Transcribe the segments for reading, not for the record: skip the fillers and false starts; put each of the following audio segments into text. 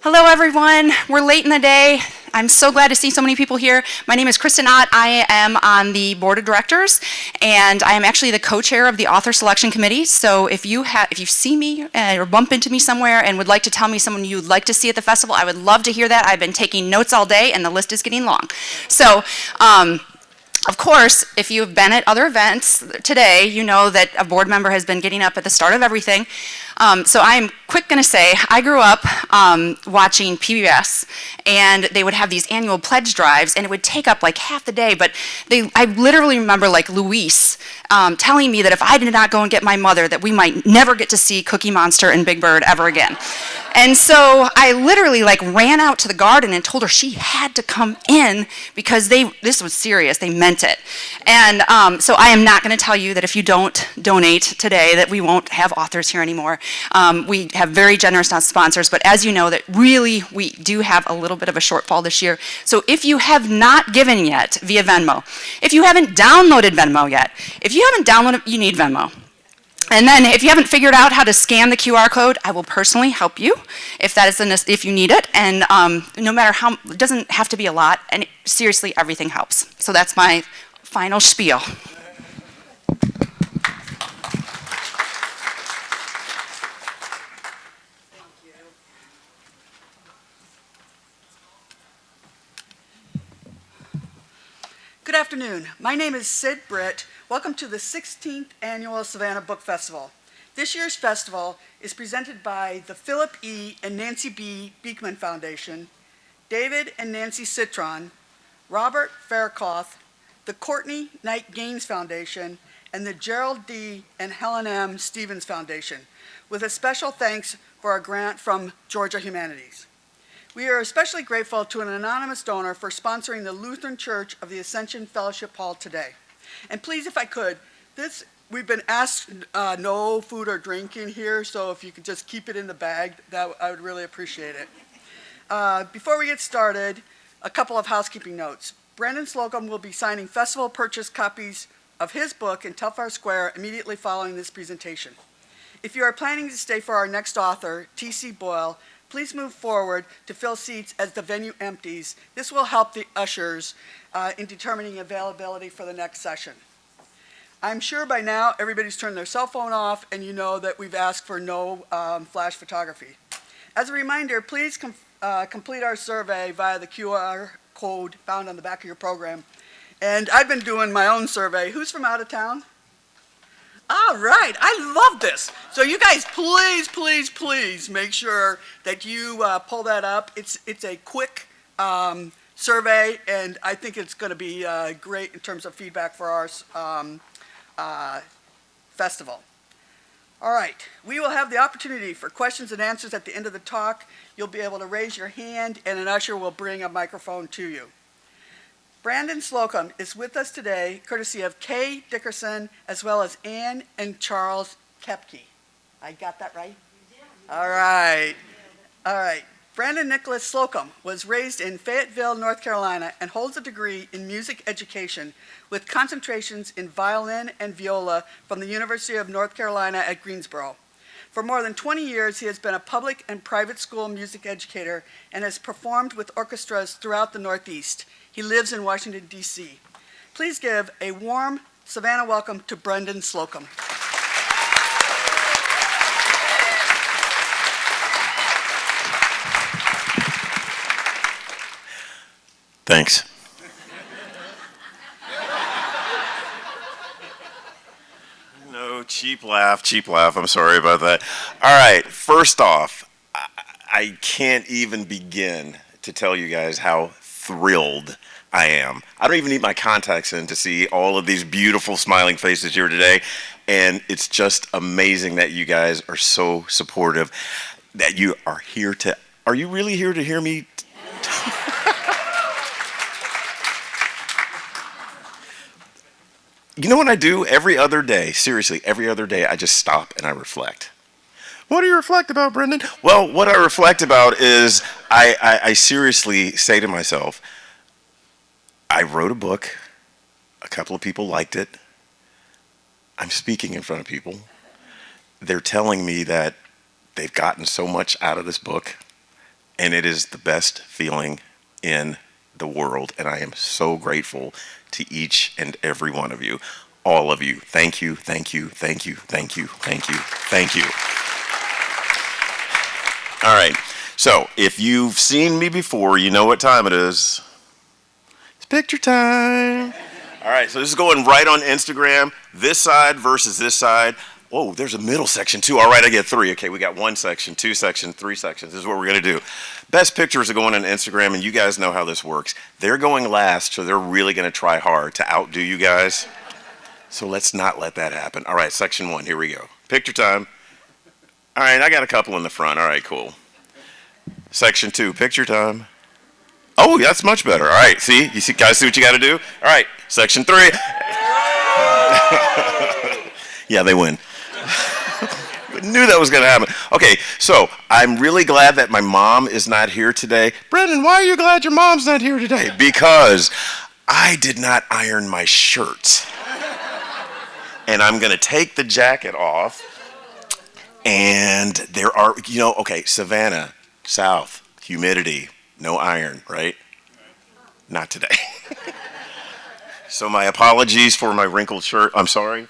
Hello everyone, we're late in the day. I'm so glad to see so many people here. My name is Kristen Ott. I am on the board of directors and I am actually the co-chair of the author selection committee. So if you see me or bump into me somewhere and would like to tell me someone you'd like to see at the festival, I would love to hear that. I've been taking notes all day and the list is getting long. So of course, if you've been at other events today, you know that a board member has been getting up at the start of everything. So I'm quick going to say, I grew up watching PBS, and they would have these annual pledge drives, and it would take up like half the day, but I literally remember like Luis telling me that if I did not go and get my mother, that we might never get to see Cookie Monster and Big Bird ever again. And so I literally like ran out to the garden and told her she had to come in because this was serious, they meant it. And so I am not going to tell you that if you don't donate today that we won't have authors here anymore. We have very generous sponsors, but as you know that really we do have a little bit of a shortfall this year. So if you have not given yet via Venmo, if you haven't downloaded Venmo yet, if you haven't downloaded, you need Venmo. And then if you haven't figured out how to scan the QR code, I will personally help you if that is if you need it. And no matter how, it doesn't have to be a lot, and seriously, everything helps. So that's my final spiel. Good afternoon. My name is Sid Britt. Welcome to the 16th Annual Savannah Book Festival. This year's festival is presented by the Philip E. and Nancy B. Beekman Foundation, David and Nancy Citron, Robert Faircloth, the Courtney Knight Gaines Foundation, and the Gerald D. and Helen M. Stevens Foundation, with a special thanks for a grant from Georgia Humanities. We are especially grateful to an anonymous donor for sponsoring the Lutheran Church of the Ascension Fellowship Hall today. And please, if I could, we've been asked no food or drink in here, so if you could just keep it in the bag, I would really appreciate it. Before we get started, a couple of housekeeping notes. Brendan Slocumb will be signing festival purchase copies of his book in Telfair Square immediately following this presentation. If you are planning to stay for our next author, T.C. Boyle, please move forward to fill seats as the venue empties. This will help the ushers in determining availability for the next session. I'm sure by now everybody's turned their cell phone off and you know that we've asked for no flash photography. As a reminder, please complete our survey via the QR code found on the back of your program. And I've been doing my own survey. Who's from out of town? All right, I love this. So you guys, please, please, please make sure that you pull that up. It's a quick survey, and I think it's going to be great in terms of feedback for our festival. All right, we will have the opportunity for questions and answers at the end of the talk. You'll be able to raise your hand, and an usher will bring a microphone to you. Brendan Slocumb is with us today, courtesy of Kay Dickerson, as well as Ann and Charles Kepke. I got that right? You did. All right. All right. Brandon Nicholas Slocumb was raised in Fayetteville, North Carolina, and holds a degree in music education with concentrations in violin and viola from the University of North Carolina at Greensboro. For more than 20 years, he has been a public and private school music educator and has performed with orchestras throughout the Northeast. He lives in Washington, D.C. Please give a warm Savannah welcome to Brendan Slocumb. Thanks. No, cheap laugh. I'm sorry about that. All right, first off, I can't even begin to tell you guys how thrilled I am. I don't even need my contacts in to see all of these beautiful smiling faces here today, and it's just amazing that you guys are so supportive, that you are here to, are you really here to hear me? You know what I do every other day? Seriously, every other day I just stop and I reflect. What do you reflect about, Brendan? Well, what I reflect about is I seriously say to myself, I wrote a book, a couple of people liked it, I'm speaking in front of people, they're telling me that they've gotten so much out of this book, and it is the best feeling in the world, and I am so grateful to each and every one of you. All of you. Thank you, thank you, thank you, thank you, thank you, thank you. All right, so if you've seen me before, you know what time it is. It's picture time. All right, so this is going right on Instagram. This side versus this side. Whoa, there's a middle section too. All right, I get 3. Okay, we got 1 section, 2 sections, 3 sections. This is what we're gonna do. Best pictures are going on Instagram, and you guys know how this works. They're going last, so they're really gonna try hard to outdo you guys. So let's not let that happen. All right, section 1, here we go. Picture time. All right, I got a couple in the front. All right, cool. Section 2, picture time. Oh, that's much better. All right, see? You see, guys see what you gotta do? All right, section 3. Yeah, they win. I knew that was going to happen. Okay, so I'm really glad that my mom is not here today. Brendan, why are you glad your mom's not here today? Because I did not iron my shirt. And I'm going to take the jacket off. And there are, okay, Savannah, South, humidity, no iron, right? Not today. So my apologies for my wrinkled shirt. I'm sorry.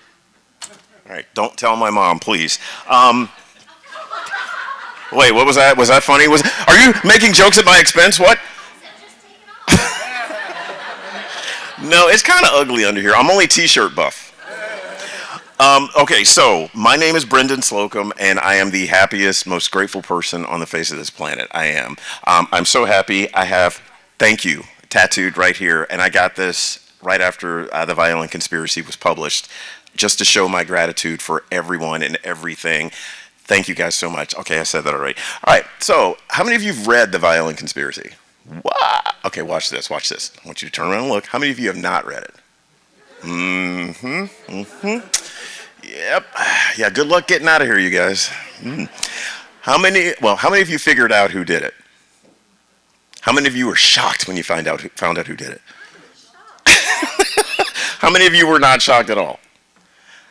All right, don't tell my mom, please. Wait, what was that? Was that funny? Are you making jokes at my expense? What? No, it's kind of ugly under here. I'm only t-shirt buff. Okay, so my name is Brendan Slocumb, and I am the happiest, most grateful person on the face of this planet. I am. I'm so happy. I have "thank you" tattooed right here, and I got this right after The Violin Conspiracy was published, just to show my gratitude for everyone and everything. Thank you guys so much. Okay, I said that already. All right, so how many of you have read The Violin Conspiracy? What? Okay, watch this, watch this. I want you to turn around and look. How many of you have not read it? Yep. Yeah, good luck getting out of here, you guys. How many of you figured out who did it? How many of you were shocked when you found out who did it? How many of you were not shocked at all?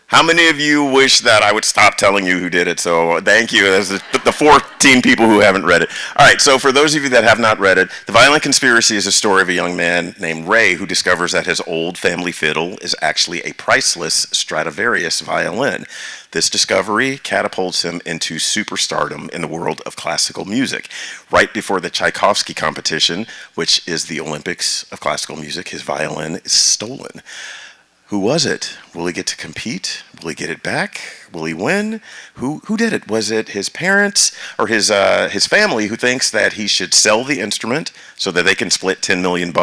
How many of you wish that I would stop telling you who did it? So thank you. There's the 14 people who haven't read it. All right, so for those of you that have not read it, The Violin Conspiracy is a story of a young man named Ray who discovers that his old family fiddle is actually a priceless Stradivarius violin. This discovery catapults him into superstardom in the world of classical music. Right before the Tchaikovsky competition, which is the Olympics of classical music, his violin is stolen. Who was it? Will he get to compete? Will he get it back? Will he win? Who did it? Was it his parents or his family who thinks that he should sell the instrument so that they can split $10 million?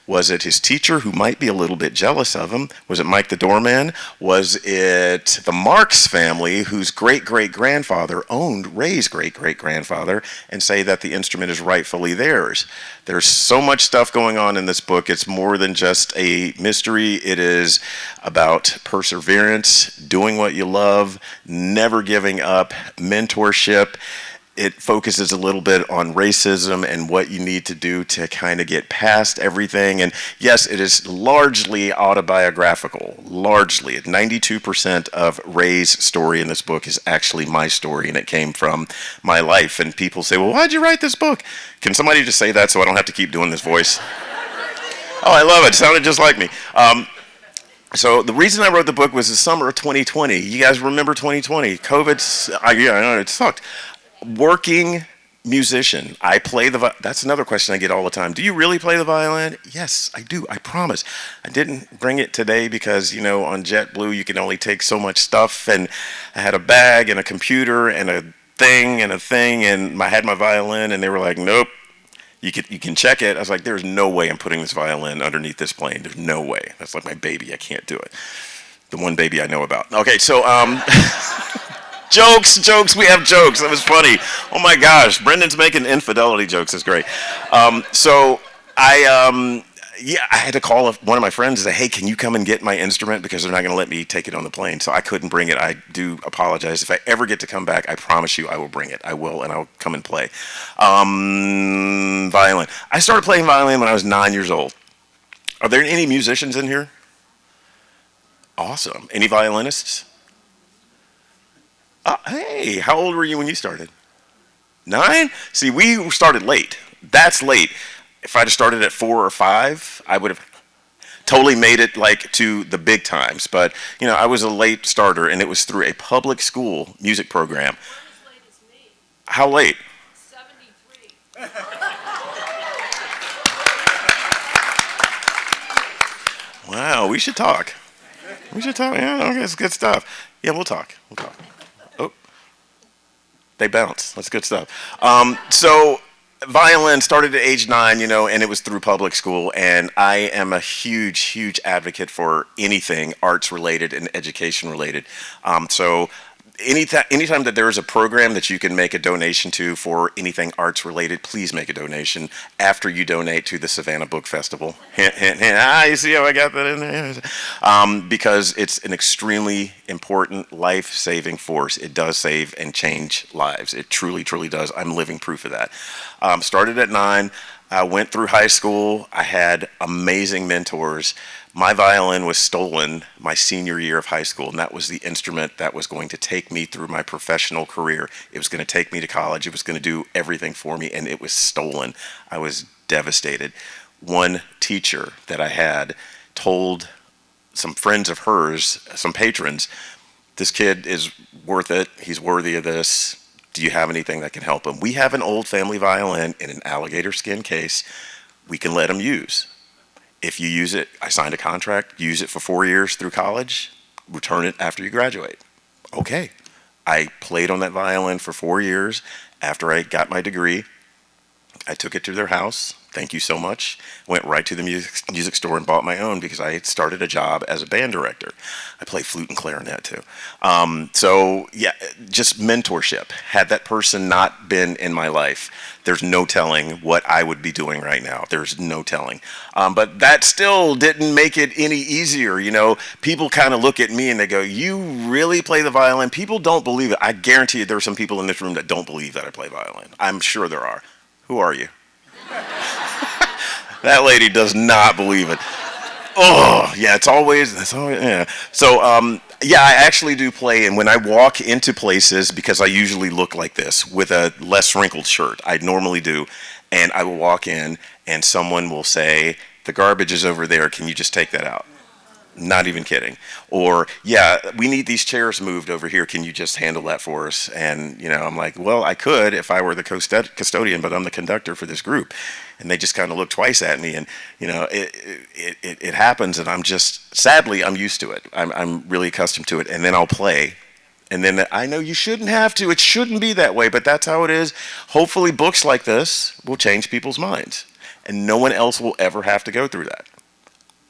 Was it his teacher who might be a little bit jealous of him? Was it Mike the doorman? Was it the Marx family whose great-great-grandfather owned Ray's great-great-grandfather and say that the instrument is rightfully theirs? There's so much stuff going on in this book. It's more than just a mystery. It is about perseverance, doing what you love, never giving up, mentorship. It focuses a little bit on racism and what you need to do to kind of get past everything. And yes, it is largely autobiographical, largely. 92% of Ray's story in this book is actually my story, and it came from my life. And people say, well, why'd you write this book? Can somebody just say that so I don't have to keep doing this voice? Oh, I love it. It sounded just like me. So the reason I wrote the book was the summer of 2020. You guys remember 2020? COVID, I know, it sucked. Working musician. I play that's another question I get all the time. Do you really play the violin? Yes, I do. I promise. I didn't bring it today because, on JetBlue you can only take so much stuff, and I had a bag and a computer and a thing, and I had my violin, and they were like, nope, you can check it. I was like, there's no way I'm putting this violin underneath this plane. There's no way. That's like my baby. I can't do it. The one baby I know about. Okay, so Jokes, we have jokes. That was funny. Oh my gosh, Brendan's making infidelity jokes. That's great. So I had to call one of my friends and say, hey, can you come and get my instrument? Because they're not going to let me take it on the plane. So I couldn't bring it. I do apologize. If I ever get to come back, I promise you I will bring it. I will, and I'll come and play. Violin. I started playing violin when I was 9 years old. Are there any musicians in here? Awesome. Any violinists? Hey, how old were you when you started? 9? See, we started late. That's late. If I'd have started at 4 or 5, I would have totally made it like to the big times. But, you know, I was a late starter, and it was through a public school music program. As late as me. How late? 73. Wow, we should talk. We should talk. Yeah, okay, it's good stuff. Yeah, we'll talk. We'll talk. Oh, they bounce. That's good stuff. So violin started at age 9, you know, and it was through public school. And I am a huge, huge advocate for anything arts related and education related. So anytime that there is a program that you can make a donation to for anything arts related, please make a donation after you donate to the Savannah Book Festival. Hint, hint, hint. You see how I got that in there? Because it's an extremely important life-saving force. It does save and change lives. It truly, truly does. I'm living proof of that. Started at 9. I went through high school. I had amazing mentors. My violin was stolen my senior year of high school, and that was the instrument that was going to take me through my professional career. It was going to take me to college. It was going to do everything for me, and it was stolen. I was devastated. One teacher that I had told some friends of hers, some patrons, this kid is worth it. He's worthy of this. Do you have anything that can help him? We have an old family violin in an alligator skin case we can let him use. If you use it, I signed a contract, use it for 4 years through college, return it after you graduate. Okay. I played on that violin for 4 years. After I got my degree, I took it to their house. Thank you so much. Went right to the music store and bought my own because I had started a job as a band director. I play flute and clarinet too. So yeah, just mentorship. Had that person not been in my life, there's no telling what I would be doing right now. There's no telling. But that still didn't make it any easier. You know, people kind of look at me and they go, "You really play the violin?" People don't believe it. I guarantee you there are some people in this room that don't believe that I play violin. I'm sure there are. Who are you? That lady does not believe it. Oh, yeah, it's always, yeah. So, yeah, I actually do play, and when I walk into places, because I usually look like this, with a less wrinkled shirt, I normally do, and I will walk in, and someone will say, "The garbage is over there, can you just take that out?" Not even kidding. Or, "Yeah, we need these chairs moved over here. Can you just handle that for us?" And, you know, I'm like, "Well, I could if I were the custodian, but I'm the conductor for this group." And they just kind of look twice at me. And, you know, it happens. And I'm just, sadly, I'm used to it. I'm really accustomed to it. And then I'll play. And then I know you shouldn't have to. It shouldn't be that way. But that's how it is. Hopefully books like this will change people's minds. And no one else will ever have to go through that.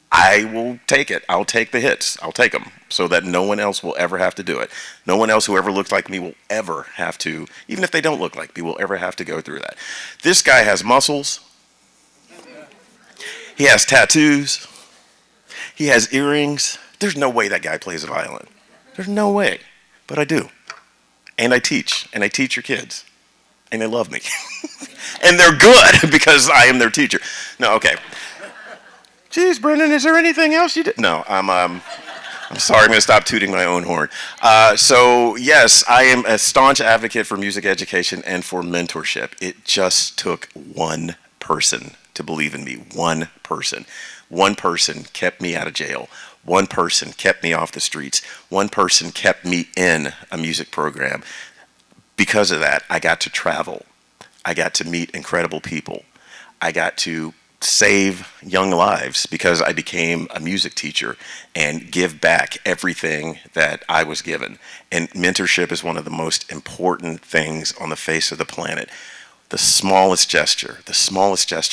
I will take it. I'll take the hits. I'll take them so that no one else will ever have to do it. No one else who ever looks like me will ever have to, even if they don't look like me, will ever have to go through that. This guy has muscles. He has tattoos. He has earrings. There's no way that guy plays a violin. There's no way. But I do. And I teach. And I teach your kids. And they love me. And they're good because I am their teacher. No, okay. Geez, Brendan, is there anything else you did? No, I'm sorry, I'm going to stop tooting my own horn. So, yes, I am a staunch advocate for music education and for mentorship. It just took one person to believe in me. One person. One person kept me out of jail. One person kept me off the streets. One person kept me in a music program. Because of that, I got to travel. I got to meet incredible people. I got to save young lives because I became a music teacher and give back everything that I was given. And mentorship is one of the most important things on the face of the planet. The smallest gesture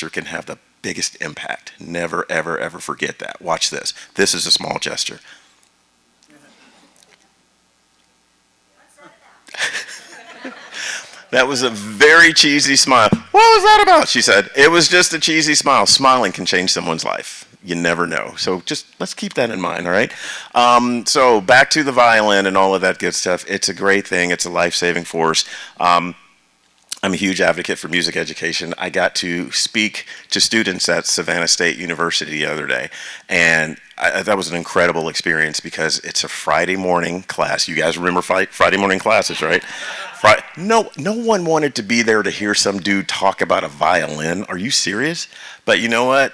can have the biggest impact. Never, ever, ever forget that. Watch this. This is a small gesture. That was a very cheesy smile. "What was that about?" she said. It was just a cheesy smile. Smiling can change someone's life. You never know. So just let's keep that in mind, all right? So back to the violin and all of that good stuff. It's a great thing. It's a life-saving force. I'm a huge advocate for music education. I got to speak to students at Savannah State University the other day, and that was an incredible experience because it's a Friday morning class. You guys remember Friday morning classes, right? No one wanted to be there to hear some dude talk about a violin. Are you serious? But you know what?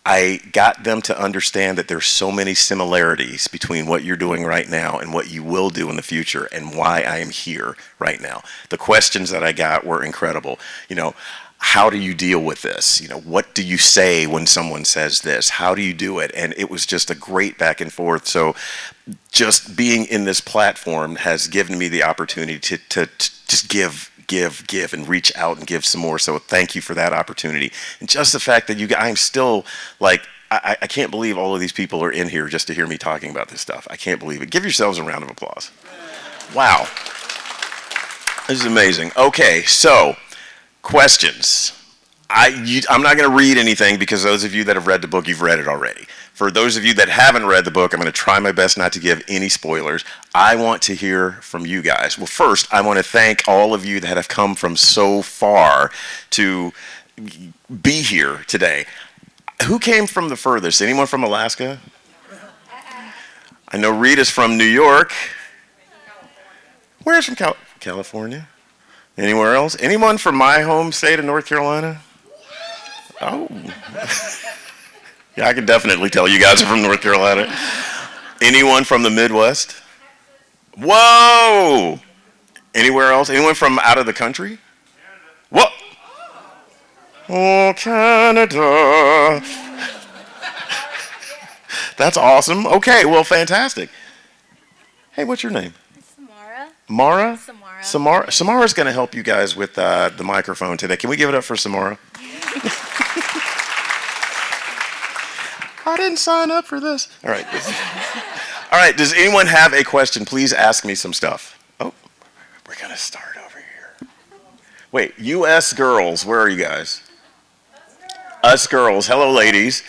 I got them to understand that there's so many similarities between what you're doing right now and what you will do in the future and why I am here right now. The questions that I got were incredible. How do you deal with this? What do you say when someone says this? How do you do it? And it was just a great back and forth. So just being in this platform has given me the opportunity to just give and reach out and give some more. So thank you for that opportunity. And just the fact that I'm still like, I can't believe all of these people are in here just to hear me talking about this stuff. I can't believe it. Give yourselves a round of applause. Wow. This is amazing. Okay, so questions. I'm not going to read anything because those of you that have read the book, you've read it already. For those of you that haven't read the book, I'm going to try my best not to give any spoilers. I want to hear from you guys. Well, first, I want to thank all of you that have come from so far to be here today. Who came from the furthest? Anyone from Alaska? I know Rita's from New York. Where's from California? Anywhere else? Anyone from my home state of North Carolina? Oh. Yeah, I can definitely tell you guys are from North Carolina. Anyone from the Midwest? Whoa! Anywhere else? Anyone from out of the country? What? Oh, Canada. That's awesome. Okay, well, fantastic. Hey, what's your name? Samara. Mara? Samara. Samara's going to help you guys with the microphone today. Can we give it up for Samara? I didn't sign up for this. All right. All right, does anyone have a question? Please ask me some stuff. Oh, we're going to start over here. Wait, U.S. girls, where are you guys? Us girls. Hello, ladies.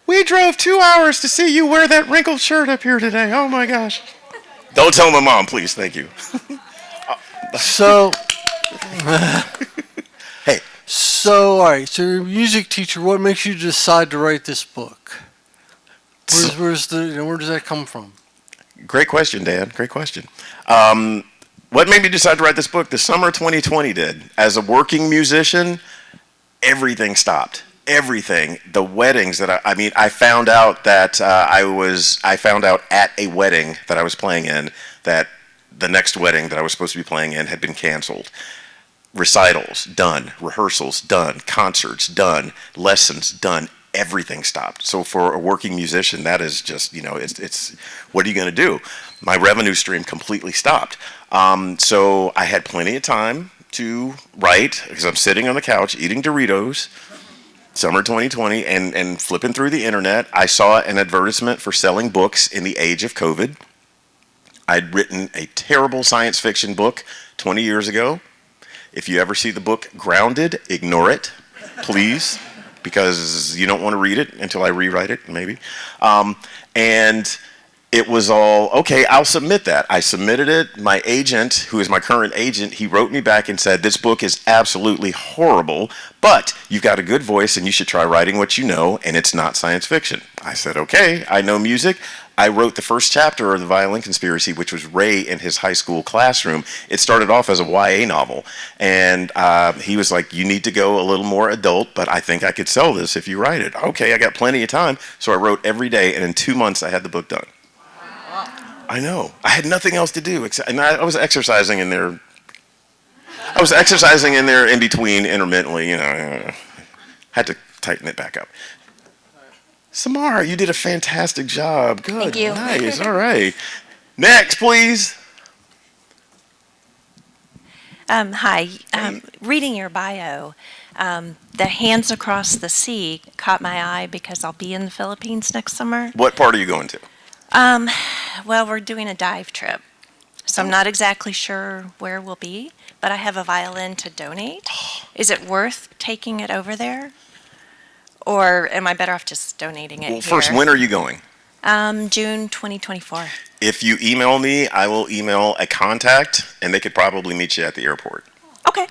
We drove 2 hours to see you wear that wrinkled shirt up here today. Oh, my gosh. Don't tell my mom, please. Thank you. So, Hey. all right. So, you're a music teacher. What makes you decide to write this book? Where does that come from? Great question, Dan. Great question. What made me decide to write this book? The summer 2020 did. As a working musician, everything stopped. Everything. The weddings that I found out that I found out at a wedding that I was playing in that the next wedding that I was supposed to be playing in had been canceled. Recitals done, rehearsals done, concerts done, lessons done. Everything stopped. So for a working musician, that is just, it's what are you going to do? My revenue stream completely stopped. So I had plenty of time to write because I'm sitting on the couch eating Doritos, summer 2020, and flipping through the internet. I saw an advertisement for selling books in the age of COVID. I'd written a terrible science fiction book 20 years ago. If you ever see the book Grounded, ignore it, please, because you don't want to read it until I rewrite it, maybe. And it was all, okay, I'll submit that. I submitted it. My agent, who is my current agent, he wrote me back and said, this book is absolutely horrible, but you've got a good voice and you should try writing what you know, and it's not science fiction. I said, okay, I know music. I wrote the first chapter of The Violin Conspiracy, which was Ray in his high school classroom. It started off as a YA novel, and he was like, you need to go a little more adult, but I think I could sell this if you write it. Okay, I got plenty of time, so I wrote every day, and in 2 months I had the book done. I know. I had nothing else to do, and I was exercising in there. I was exercising in there in between intermittently, had to tighten it back up. Samara, you did a fantastic job. Good. Thank you. Nice. All right. Next, please. Hi. Reading your bio, the Hands Across the Sea caught my eye because I'll be in the Philippines next summer. What part are you going to? Well, we're doing a dive trip, so I'm not exactly sure where we'll be, but I have a violin to donate. Is it worth taking it over there? Or am I better off just donating it Well, first, when are you going? June 2024. If you email me, I will email a contact, and they could probably meet you at the airport. Okay.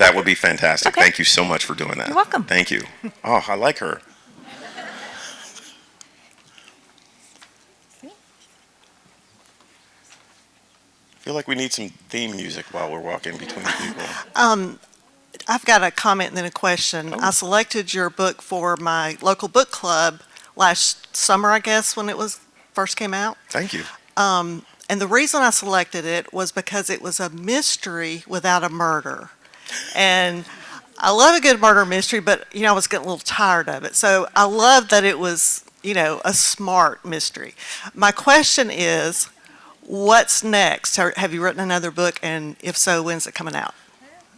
That would be fantastic. Okay. Thank you so much for doing that. You're welcome. Thank you. Oh, I like her. I feel like we need some theme music while we're walking between people. I've got a comment and then a question. I selected your book for my local book club last summer, I guess, when it was first came out. Thank you. And the reason I selected it was because it was a mystery without a murder. And I love a good murder mystery, but, I was getting a little tired of it. So I love that it was, a smart mystery. My question is, what's next? Have you written another book? And if so, when's it coming out?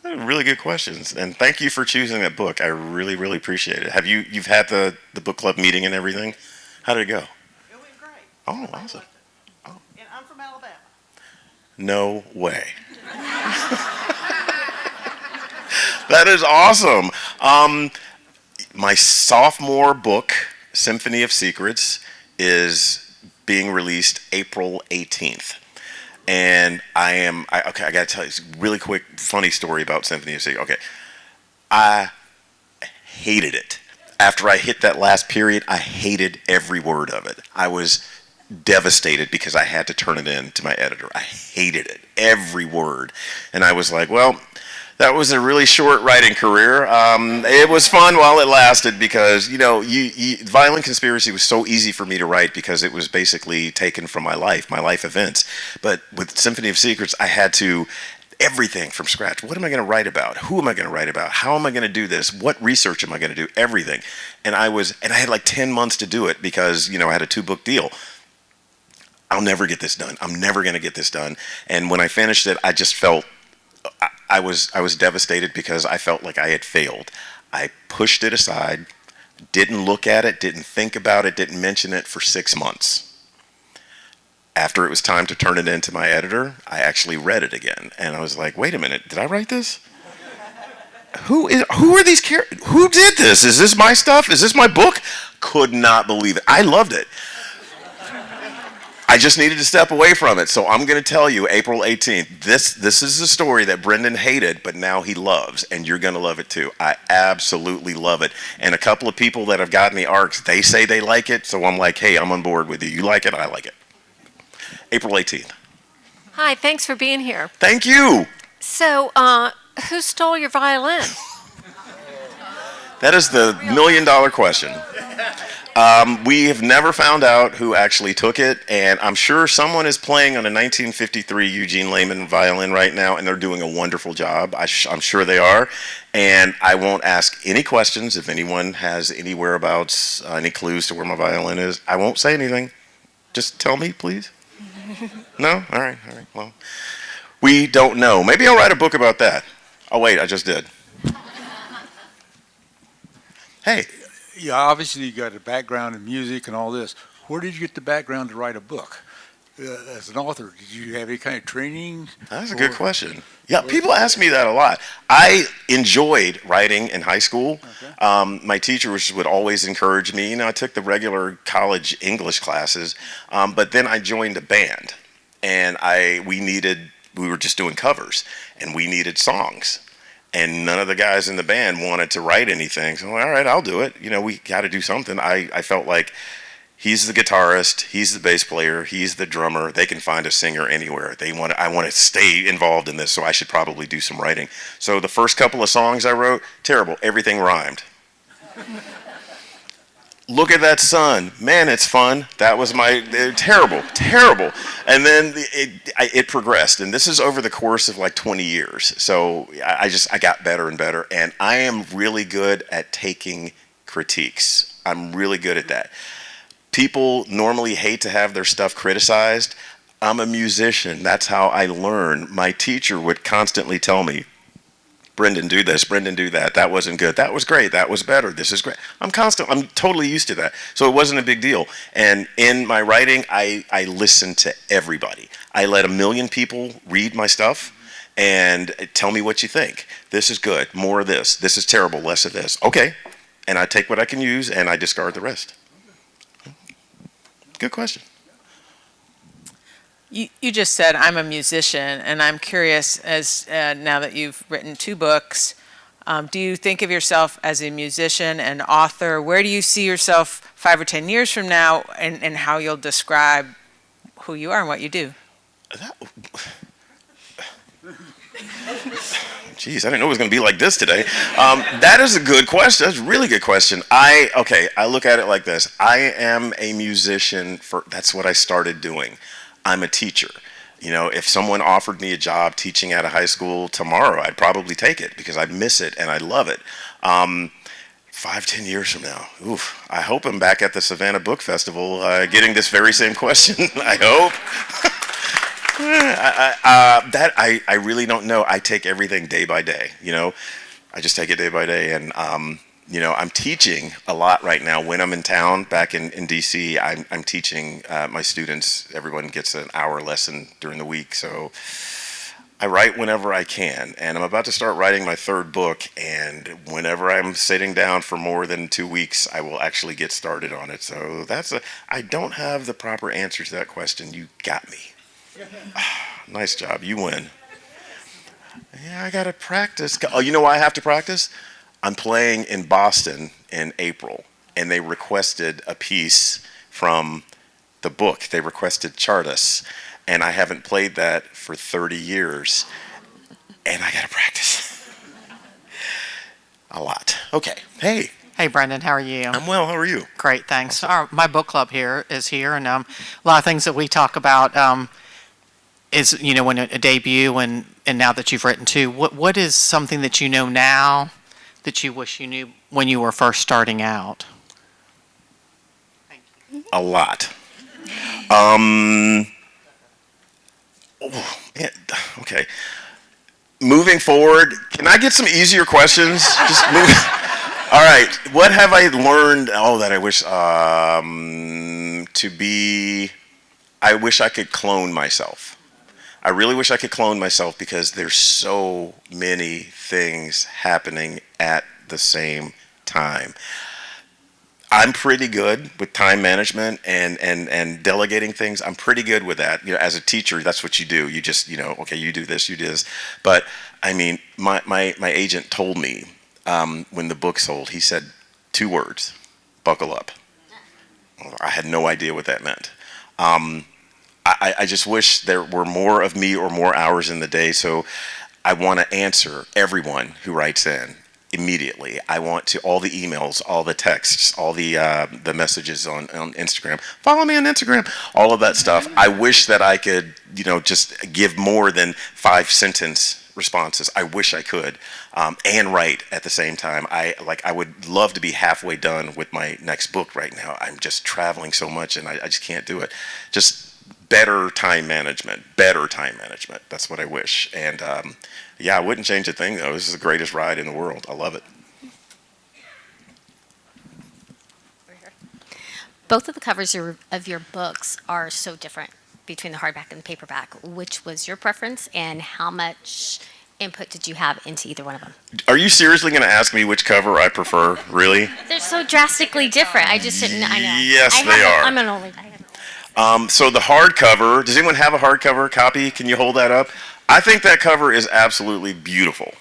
Really good questions, and thank you for choosing that book. I really, really appreciate it. You've had the book club meeting and everything? How did it go? It went great. Oh, awesome. And I'm from Alabama. No way. That is awesome. My sophomore book, Symphony of Secrets, is being released April 18th. And I gotta tell you a really quick, funny story about Symphony of Secrets. Okay. I hated it. After I hit that last period, I hated every word of it. I was devastated because I had to turn it in to my editor. I hated it, every word. And I was like, well, that was a really short writing career. It was fun while it lasted because, Violent Conspiracy was so easy for me to write because it was basically taken from my life events. But with Symphony of Secrets, I had to, everything from scratch. What am I going to write about? Who am I going to write about? How am I going to do this? What research am I going to do? Everything. And I had like 10 months to do it because, I had a 2-book deal. I'll never get this done. I'm never going to get this done. And when I finished it, I just felt, I was devastated because I felt like I had failed. I pushed it aside, didn't look at it, didn't think about it, didn't mention it for 6 months. After it was time to turn it in to my editor, I actually read it again. And I was like, wait a minute, did I write this? Who are these characters? Who did this? Is this my stuff? Is this my book? Could not believe it. I loved it. I just needed to step away from it. So I'm going to tell you, April 18th, this is a story that Brendan hated, but now he loves, and you're going to love it too. I absolutely love it. And a couple of people that have gotten the arcs, they say they like it, so I'm like, hey, I'm on board with you. You like it, I like it. April 18th. Hi, thanks for being here. Thank you. So, who stole your violin? That is the million-dollar question. We have never found out who actually took it, and I'm sure someone is playing on a 1953 Eugene Lehman violin right now, and they're doing a wonderful job. I'm sure they are, and I won't ask any questions if anyone has any whereabouts, any clues to where my violin is. I won't say anything. Just tell me, please. No? All right. Well, we don't know. Maybe I'll write a book about that. Oh, wait, I just did. Hey. Yeah, obviously you got a background in music and all this. Where did you get the background to write a book? As an author, did you have any kind of training? That's a good question. Yeah, people ask me that a lot. I enjoyed writing in high school. Okay. My teachers would always encourage me. I took the regular college English classes, but then I joined a band, and we were just doing covers, and we needed songs. And none of the guys in the band wanted to write anything. So, all right, I'll do it. We got to do something. I felt like he's the guitarist, he's the bass player, he's the drummer. They can find a singer anywhere. I want to stay involved in this, so I should probably do some writing. So the first couple of songs I wrote, terrible. Everything rhymed. Look at that sun. Man, it's fun. That was terrible. And then it progressed. And this is over the course of like 20 years. So I got better and better. And I am really good at taking critiques. I'm really good at that. People normally hate to have their stuff criticized. I'm a musician. That's how I learn. My teacher would constantly tell me, Brendan, do this. Brendan, do that. That wasn't good. That was great. That was better. This is great. I'm totally used to that. So it wasn't a big deal. And in my writing, I listen to everybody. I let 1 million people read my stuff and tell me what you think. This is good. More of this. This is terrible. Less of this. Okay. And I take what I can use and I discard the rest. Good question. You just said I'm a musician, and I'm curious, as now that you've written 2 books, do you think of yourself as a musician and author? Where do you see yourself 5 or 10 years from now, and how you'll describe who you are and what you do? Geez, I didn't know it was going to be like this today. That is a good question. That's a really good question. I look at it like this. I am a musician that's what I started doing. I'm a teacher. You know, if someone offered me a job teaching at a high school tomorrow, I'd probably take it because I miss it and I love it. 5-10 years from now, I hope I'm back at the Savannah Book Festival getting this very same question. I hope. I really don't know. I take everything day by day. You know, I just take it day by day, and you know, I'm teaching a lot right now. When I'm in town, back in DC, I'm teaching my students. Everyone gets an hour lesson during the week, so I write whenever I can. And I'm about to start writing my 3rd book, and whenever I'm sitting down for more than 2 weeks, I will actually get started on it. So I don't have the proper answer to that question. You got me. Nice job. You win. Yeah, I got to practice. Oh, you know why I have to practice? I'm playing in Boston in April, and they requested a piece from the book. They requested Chartist, and I haven't played that for 30 years, and I got to practice. A lot. Okay. Hey. Hey, Brendan, how are you? I'm well. How are you? Great, thanks. My book club is here, and a lot of things that we talk about is, you know, when a debut and now that you've written 2, what is something that you know now that you wish you knew when you were first starting out? A lot. Okay. Moving forward, can I get some easier questions? Just move. All right. What have I learned? Oh, that I wish to be. I wish I could clone myself. I really wish I could clone myself because there's so many things happening at the same time. I'm pretty good with time management and delegating things. I'm pretty good with that. You know, as a teacher, that's what you do. You just, you know, okay, you do this, you do this. But I mean, my agent told me when the book sold, he said 2 words: buckle up. I had no idea what that meant. I just wish there were more of me or more hours in the day. So I want to answer everyone who writes in immediately. I want to all the emails, all the texts, all the messages on Instagram. Follow me on Instagram. All of that stuff. I wish that I could, you know, just give more than 5-sentence responses. I wish I could, and write at the same time. I would love to be halfway done with my next book right now. I'm just traveling so much, and I just can't do it. Just better time management. That's what I wish. And yeah, I wouldn't change a thing though. This is the greatest ride in the world. I love it. Both of the covers of your books are so different between the hardback and the paperback. Which was your preference, and how much input did you have into either one of them? Are you seriously going to ask me which cover I prefer? Really? They're so drastically different. I just didn't. I know. Yes, they are. I'm an only. So the hardcover, does anyone have a hardcover copy? Can you hold that up? I think that cover is absolutely beautiful.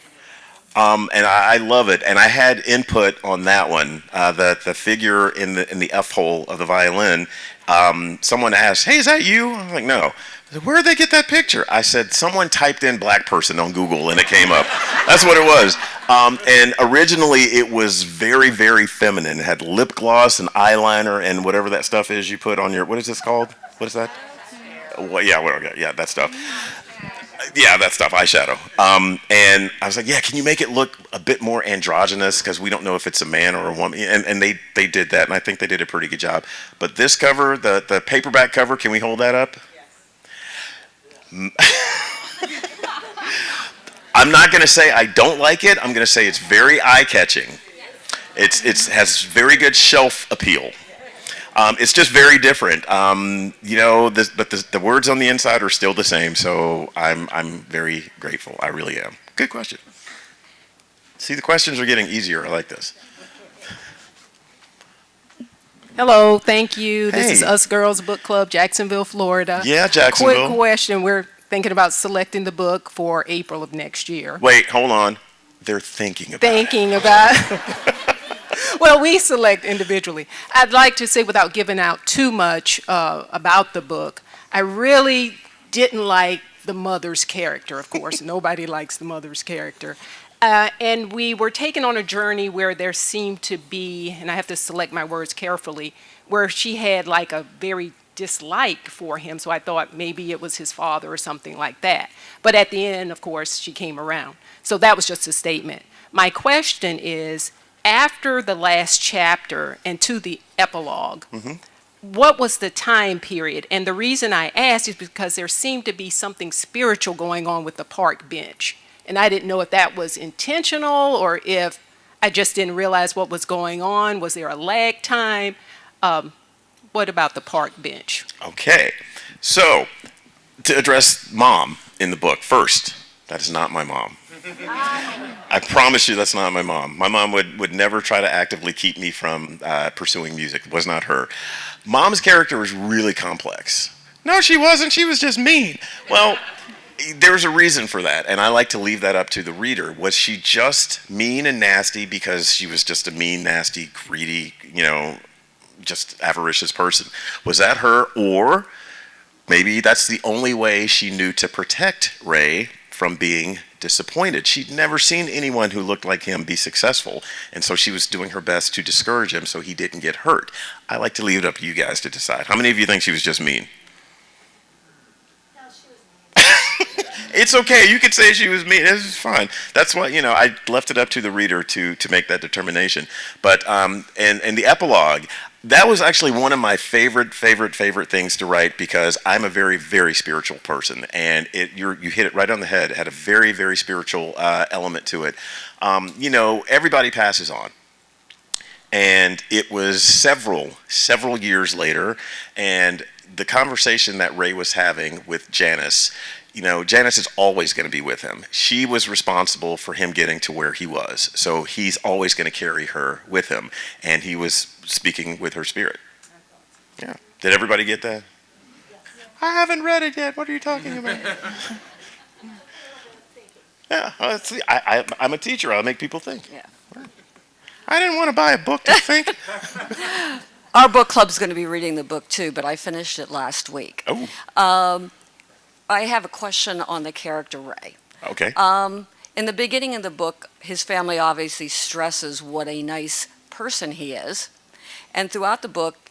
And I love it. And I had input on that one. The figure in the F hole of the violin. Someone asked, "Hey, is that you?" I was like, "No." I said, "Where did they get that picture?" I said, "Someone typed in black person on Google and it came up." That's what it was. And originally it was very, very feminine. It had lip gloss and eyeliner and whatever that stuff is you put on your, what is this called? What is that? Well, yeah, that stuff. Yeah, that stuff, eyeshadow. And I was like, yeah, can you make it look a bit more androgynous? Because we don't know if it's a man or a woman. And they did that, and I think they did a pretty good job. But this cover, the paperback cover, can we hold that up? Yes. I'm not going to say I don't like it. I'm going to say it's very eye-catching. It has very good shelf appeal. It's just very different. You know, but the words on the inside are still the same, so I'm very grateful. I really am. Good question. See, the questions are getting easier. I like this. Hello, thank you. This is Hey. Us Girls Book Club, Jacksonville, Florida. Yeah, Jacksonville. Quick question. We're thinking about selecting the book for April of next year. Wait, hold on. They're thinking about it. Thinking about. Well, we select individually. I'd like to say, without giving out too much about the book, I really didn't like the mother's character, of course. Nobody likes the mother's character. And we were taken on a journey where there seemed to be, and I have to select my words carefully, where she had like a very dislike for him. So I thought maybe it was his father or something like that. But at the end, of course, she came around. So that was just a statement. My question is, after the last chapter and to the epilogue, what was the time period? And the reason I asked is because there seemed to be something spiritual going on with the park bench. And I didn't know if that was intentional or if I just didn't realize what was going on. Was there a lag time? What about the park bench? Okay. So, to address mom in the book first, that is not my mom. I promise you that's not my mom. My mom would never try to actively keep me from pursuing music. It was not her. Mom's character was really complex. No, she wasn't. She was just mean. Well, there's a reason for that, and I like to leave that up to the reader. Was she just mean and nasty because she was just a mean, nasty, greedy, just avaricious person? Was that her? Or maybe that's the only way she knew to protect Ray from being disappointed. She'd never seen anyone who looked like him be successful, and so she was doing her best to discourage him so he didn't get hurt. I like to leave it up to you guys to decide. How many of you think she was just mean? It's okay. You could say she was mean. It's fine. That's why, I left it up to the reader to make that determination. But and the epilogue, that was actually one of my favorite things to write because I'm a very, very spiritual person, and you hit it right on the head. It had a very, very spiritual element to it. Everybody passes on. And it was several years later, and the conversation that Ray was having with Janice, Janice is always going to be with him. She was responsible for him getting to where he was. So he's always going to carry her with him. And he was speaking with her spirit. Yeah. Did everybody get that? I haven't read it yet. What are you talking about? Yeah. I'm a teacher. I'll make people think. Yeah. I didn't want to buy a book to think. Our book club's going to be reading the book too, but I finished it last week. Oh. I have a question on the character Ray. Okay. In the beginning of the book, his family obviously stresses what a nice person he is. And throughout the book,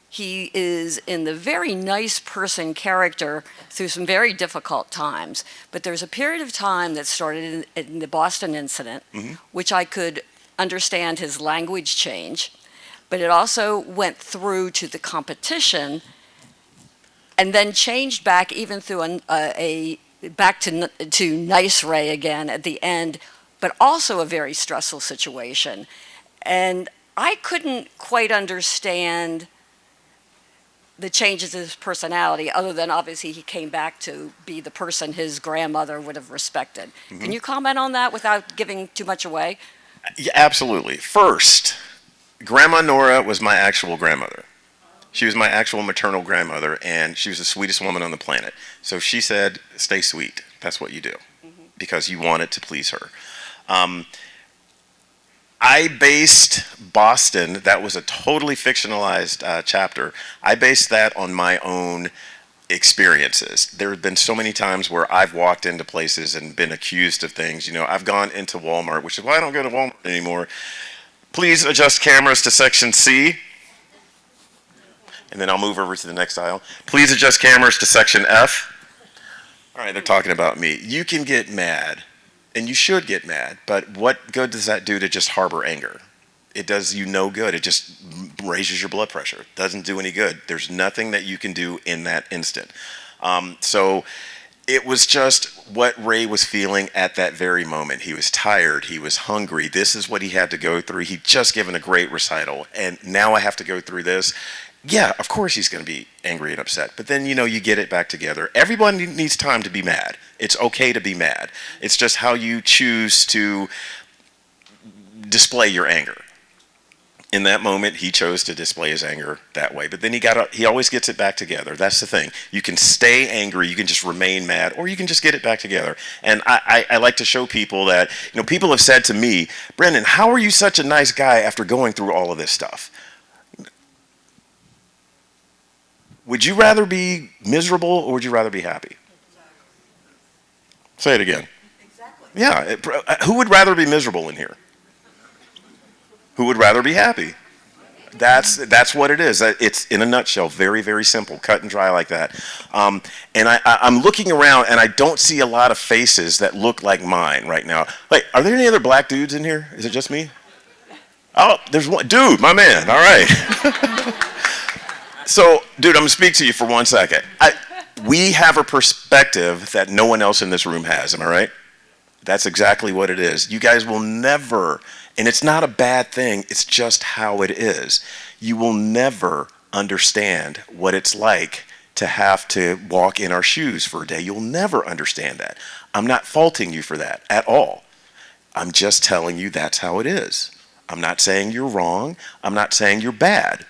he is in the very nice person character through some very difficult times. But there's a period of time that started in the Boston incident, which I could understand his language change, but it also went through to the competition and then changed back even through back to nice Ray again at the end, but also a very stressful situation. And I couldn't quite understand the changes in his personality, other than obviously he came back to be the person his grandmother would have respected. Can you comment on that without giving too much away? Yeah, absolutely. First, Grandma Nora was my actual grandmother. She was my actual maternal grandmother, and she was the sweetest woman on the planet. So she said, stay sweet. That's what you do, because you want it to please her. I based Boston, that was a totally fictionalized chapter, I based that on my own experiences. There have been so many times where I've walked into places and been accused of things. I've gone into Walmart, which is why I don't go to Walmart anymore. Please adjust cameras to section C. And then I'll move over to the next aisle. Please adjust cameras to section F. All right, they're talking about me. You can get mad, and you should get mad, but what good does that do to just harbor anger? It does you no good. It just raises your blood pressure. It doesn't do any good. There's nothing that you can do in that instant. So it was just what Ray was feeling at that very moment. He was tired. He was hungry. This is what he had to go through. He'd just given a great recital, and now I have to go through this. Yeah, of course he's going to be angry and upset. But then, you get it back together. Everyone needs time to be mad. It's okay to be mad. It's just how you choose to display your anger. In that moment, he chose to display his anger that way. But then he always gets it back together. That's the thing. You can stay angry, you can just remain mad, or you can just get it back together. And I like to show people that, people have said to me, Brendan, how are you such a nice guy after going through all of this stuff? Would you rather be miserable or would you rather be happy? Say it again. Exactly. Yeah. Who would rather be miserable in here? Who would rather be happy? That's what it is. It's in a nutshell, very, very simple, cut and dry like that. And I'm looking around and I don't see a lot of faces that look like mine right now. Wait, are there any other black dudes in here? Is it just me? Oh, there's one. Dude, my man. All right. So, dude, I'm going to speak to you for 1 second. We have a perspective that no one else in this room has. Am I right? That's exactly what it is. You guys will never, and it's not a bad thing, it's just how it is. You will never understand what it's like to have to walk in our shoes for a day. You'll never understand that. I'm not faulting you for that at all. I'm just telling you that's how it is. I'm not saying you're wrong. I'm not saying you're bad.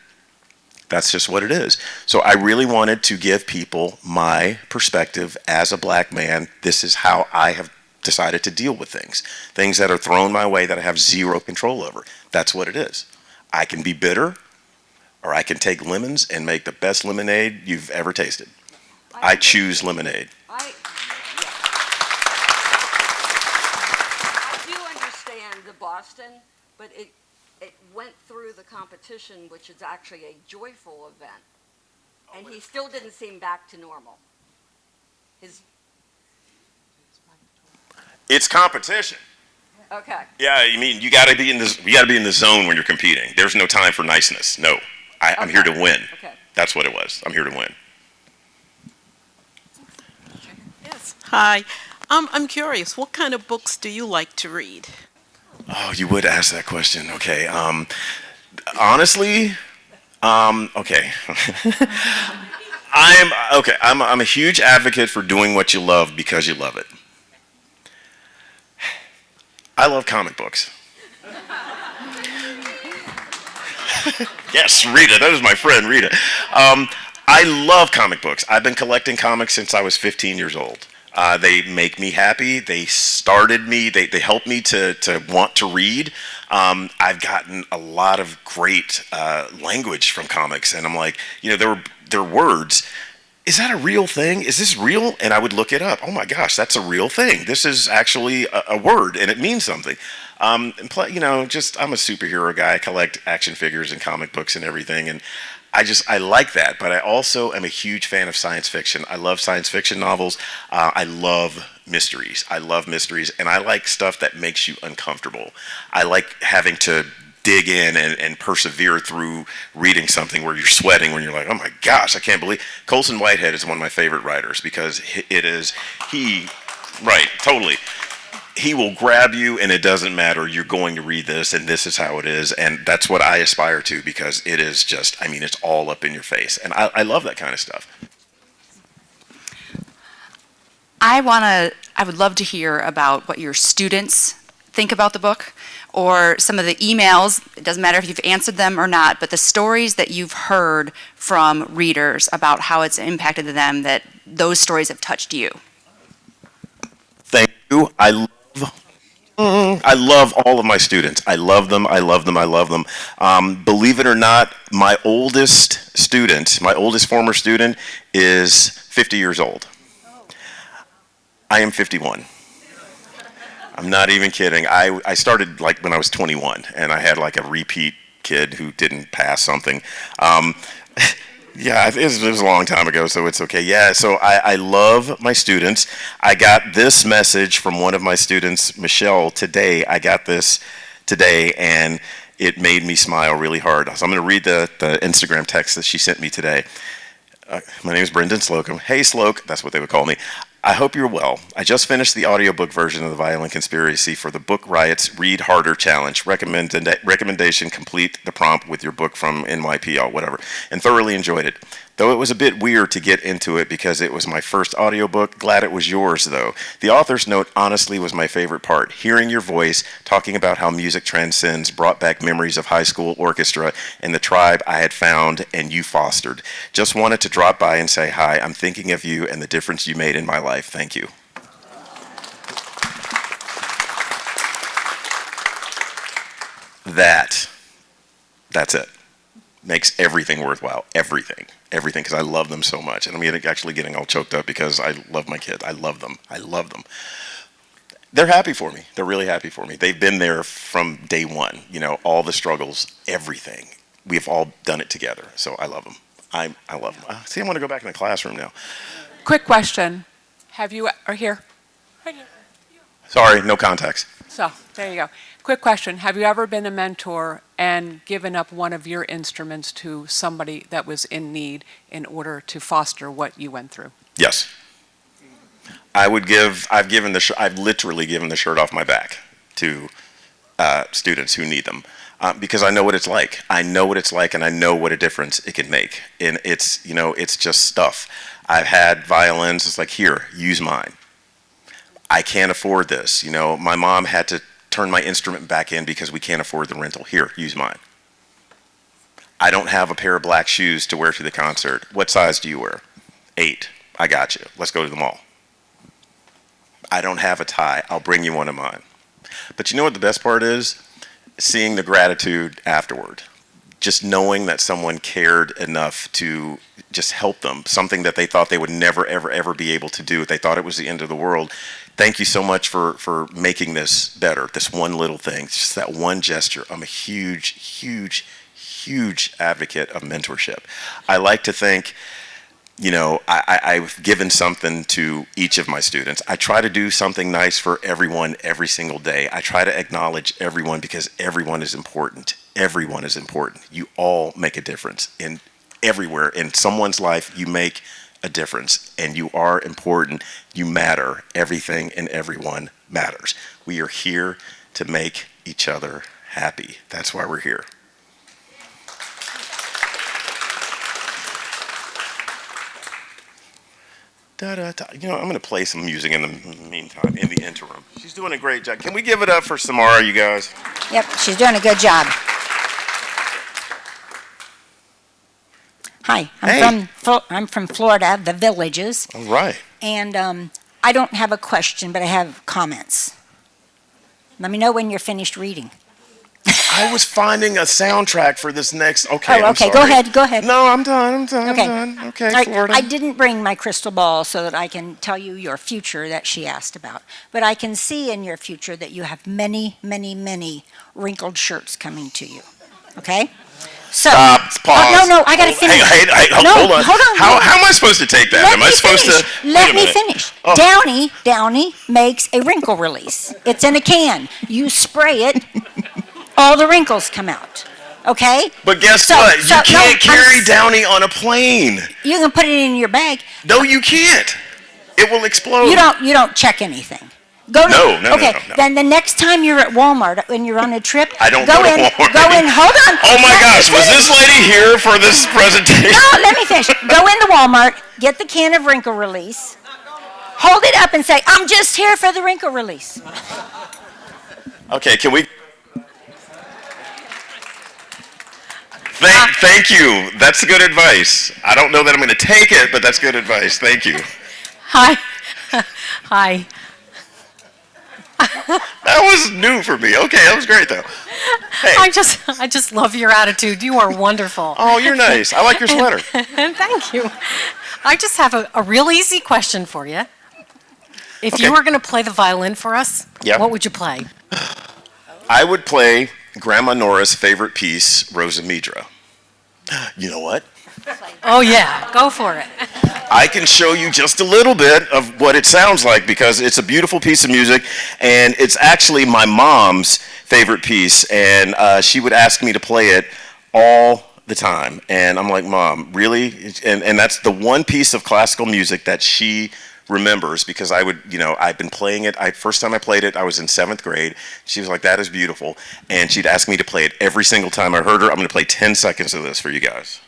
That's just what it is. So I really wanted to give people my perspective as a black man. This is how I have decided to deal with things that are thrown my way that I have zero control over. That's what it is. I can be bitter, or I can take lemons and make the best lemonade you've ever tasted. I choose lemonade. I do understand the Boston, but it went through the competition, which is actually a joyful event, and he still didn't seem back to normal. It's competition. Okay. Yeah, you mean you got to be in this. You got to be in the zone when you're competing. There's no time for niceness. No, I'm here to win. Okay. That's what it was. I'm here to win. Yes. Hi. I'm curious. What kind of books do you like to read? Oh, you would ask that question. Okay. Honestly, okay. I'm a huge advocate for doing what you love because you love it. I love comic books. Yes, Rita. That is my friend, Rita. I love comic books. I've been collecting comics since I was 15 years old. They make me happy. They started me. They helped me to want to read. I've gotten a lot of great language from comics, and I'm like, there are words. Is that a real thing? Is this real? And I would look it up. Oh my gosh, that's a real thing. This is actually a word, and it means something. And I'm a superhero guy. I collect action figures and comic books and everything, and I like that. But I also am a huge fan of science fiction. I love science fiction novels. I love mysteries. And I like stuff that makes you uncomfortable. I like having to dig in and persevere through reading something where you're sweating, when you're like, oh my gosh, I can't believe. Colson Whitehead is one of my favorite writers because totally. He will grab you and it doesn't matter, you're going to read this and this is how it is, and that's what I aspire to because it is just, it's all up in your face, and I love that kind of stuff. I would love to hear about what your students think about the book, or some of the emails. It doesn't matter if you've answered them or not, but the stories that you've heard from readers about how it's impacted them, that those stories have touched you. Thank you. I love all of my students. I love them. Believe it or not, my oldest former student is 50 years old. I am 51. I'm not even kidding. I started when I was 21, and I had a repeat kid who didn't pass something. Yeah, it was a long time ago, so it's okay. Yeah, so I love my students. I got this message from one of my students, Michelle, today. I got this today, and it made me smile really hard. So I'm going to read the Instagram text that she sent me today. My name is Brendan Slocumb. Hey, Sloke, that's what they would call me. I hope you're well. I just finished the audiobook version of The Violent Conspiracy for the Book Riot's Read Harder Challenge. Recommendation, complete the prompt with your book from NYPL, whatever, and thoroughly enjoyed it. Though it was a bit weird to get into it because it was my first audiobook, glad it was yours though. The author's note honestly was my favorite part. Hearing your voice, talking about how music transcends, brought back memories of high school orchestra and the tribe I had found and you fostered. Just wanted to drop by and say hi. I'm thinking of you and the difference you made in my life. Thank you. That's it. Makes everything worthwhile. Everything, because I love them so much. And I'm actually getting all choked up because I love my kids. I love them. They're happy for me. They're really happy for me. They've been there from day one. You know, all the struggles, everything. We've all done it together. So I love them. I love them. See, I want to go back in the classroom now. Quick question. Have you, or here? Right here. Sorry, no context. So, there you go. Quick question. Have you ever been a mentor and given up one of your instruments to somebody that was in need in order to foster what you went through? Yes. I've literally given the shirt off my back to students who need them because I know what it's like. I know what it's like, and I know what a difference it can make. And it's just stuff. I've had violins. It's like, here, use mine. I can't afford this. My mom had to turn my instrument back in because we can't afford the rental. Here, use mine. I don't have a pair of black shoes to wear to the concert. What size do you wear? 8. I got you. Let's go to the mall. I don't have a tie. I'll bring you one of mine. But you know what the best part is? Seeing the gratitude afterward. Just knowing that someone cared enough to just help them, something that they thought they would never, ever, ever be able to do. They thought it was the end of the world. Thank you so much for making this better, this one little thing, just that one gesture. I'm a huge, huge, huge advocate of mentorship. I like to think, I've given something to each of my students. I try to do something nice for everyone every single day. I try to acknowledge everyone because everyone is important. Everyone is important. You all make a difference everywhere. In someone's life, you make a difference, and you are important. You matter. Everything and everyone matters. We are here to make each other happy. That's why we're here. I'm going to play some music in the meantime, in the interim. She's doing a great job. Can we give it up for Samara, you guys? Yep, she's doing a good job. Hi, I'm from Florida, the Villages. All right. And I don't have a question, but I have comments. Let me know when you're finished reading. I was finding a soundtrack for this next. Okay, oh, okay. Go ahead. No, I'm done. Okay. I'm done. Okay, Right. Florida. I didn't bring my crystal ball so that I can tell you your future that she asked about. But I can see in your future that you have many, many, many wrinkled shirts coming to you. Okay? So, Stop. Pause. No, I got to finish. Hold on. How am I supposed to take that? Am I supposed to? Let me finish. Oh. Downy makes a wrinkle release. It's in a can. You spray it, all the wrinkles come out. Okay? But guess what? You can't carry Downy on a plane. You can put it in your bag. No, you can't. It will explode. You don't check anything. No. Then the next time you're at Walmart when you're on a trip, I don't go to Walmart. Go in. Hold on. Oh my gosh, was this lady here for this presentation? No, let me finish. Go into Walmart, get the can of wrinkle release, hold it up and say, "I'm just here for the wrinkle release." Okay, can we? Thank you. That's good advice. I don't know that I'm going to take it, but that's good advice. Thank you. Hi. Hi. That was new for me. Okay, that was great though. Hey. I just love your attitude. You are wonderful. Oh, you're nice. I like your sweater. Thank you. I just have a real easy question for you. If you were going to play the violin for us, what would you play? I would play Grandma Nora's favorite piece, Rosa Midra. You know what? Oh yeah, go for it. I can show you just a little bit of what it sounds like because it's a beautiful piece of music, and it's actually my mom's favorite piece, and she would ask me to play it all the time, and I'm like, Mom, really? And that's the one piece of classical music that she remembers because I've been playing it. First time I played it, I was in 7th grade. She was like, that is beautiful, and she'd ask me to play it every single time I heard her. I'm going to play 10 seconds of this for you guys.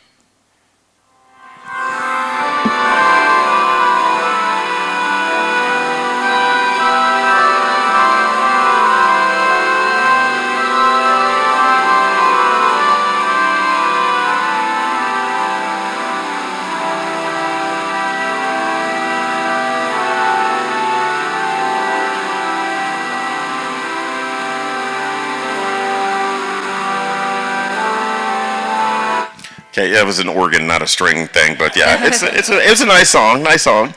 Okay, yeah, it was an organ, not a string thing, but yeah, it's a nice song, nice song.